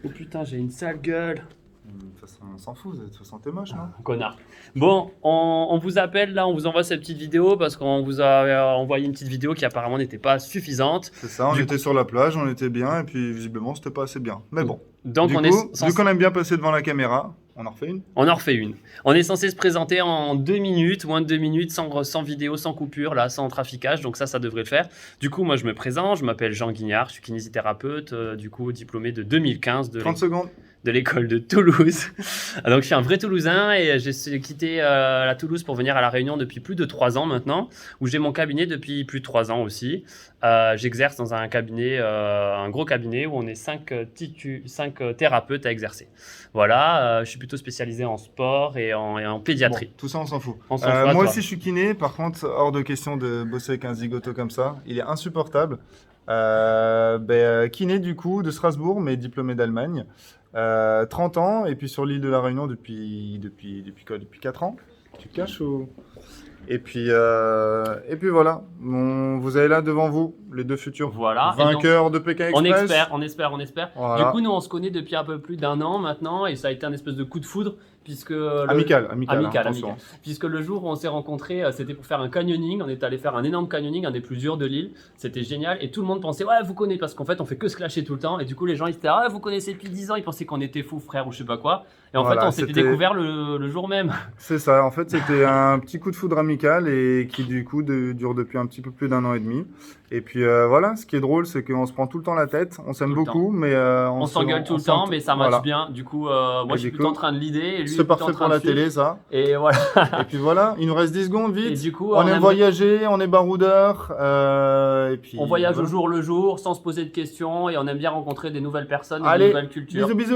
Oh putain, j'ai une sale gueule. De toute façon, on s'en fout, de toute façon, t'es moche, non? Connard. Bon, on vous appelle là, on vous envoie cette petite vidéo parce qu'on vous a envoyé une petite vidéo qui apparemment n'était pas suffisante. C'est ça, on était sur la plage, on était bien, et puis visiblement, c'était pas assez bien. Mais bon. Donc Du on coup, est vu qu'on aime bien passer devant la caméra, on en refait une. On en refait une. On est censé se présenter en 2 minutes, moins de 2 minutes, sans vidéo, sans coupure, là, sans traficage. Donc ça devrait le faire. Du coup, moi, je me présente. Je m'appelle Jean Guignard. Je suis kinésithérapeute, du coup, diplômé de 2015 30 secondes. de l'école de Toulouse. Donc, je suis un vrai Toulousain et j'ai quitté la Toulouse pour venir à La Réunion depuis plus de 3 ans maintenant, où j'ai mon cabinet depuis plus de 3 ans aussi. J'exerce dans un cabinet, un gros cabinet où on est 5 thérapeutes à exercer. Voilà, je suis plutôt spécialisé en sport et en pédiatrie. Bon, tout ça, on s'en fout. On s'en fout, Moi toi. aussi, je suis kiné. Par contre, hors de question de bosser avec un zigoto comme ça. Il est insupportable. Kiné, du coup, de Strasbourg, mais diplômé d'Allemagne. 30 ans, et puis sur l'île de la Réunion depuis quoi? Depuis 4 ans. Tu te caches ou... Et puis voilà. Vous avez là devant vous les deux futurs Voilà. vainqueurs de Pékin On Express. espère. Voilà. Du coup, nous, on se connaît depuis un peu plus d'1 an maintenant et ça a été un espèce de coup de foudre puisque... Amical, attention. amical. Puisque le jour où on s'est rencontrés, c'était pour faire un canyoning. On est allé faire un énorme canyoning, un des plus durs de l'île. C'était génial et tout le monde pensait, ouais, vous connaissez, parce qu'en fait, on fait que se clasher tout le temps. Et du coup, les gens, ils étaient, ah, vous connaissez depuis 10 ans. Ils pensaient qu'on était fous frères ou je sais pas quoi. Et en Voilà, fait, on s'était c'était- découvert le jour même. C'est ça, en fait, c'était un petit coup de foudre amical et qui, du coup, dure depuis un petit peu plus d'1 an et demi. Et puis voilà, ce qui est drôle, c'est qu'on se prend tout le temps la tête. On s'aime Tout le beaucoup, mais On s'engueule tout le temps, mais ça marche voilà. bien. Du coup, moi, Et je suis du plutôt coup, en train de l'idée et lui, C'est plutôt en parfait train pour de la suivre. télé, ça. Et voilà. Et puis voilà, il nous reste 10 secondes, vite. Et du coup, on aime aimerait- voyager, on est baroudeur. Et puis, On voyage voilà. au jour le jour, sans se poser de questions, et on aime bien rencontrer des nouvelles personnes et Allez, des nouvelles cultures. bisous, bisous.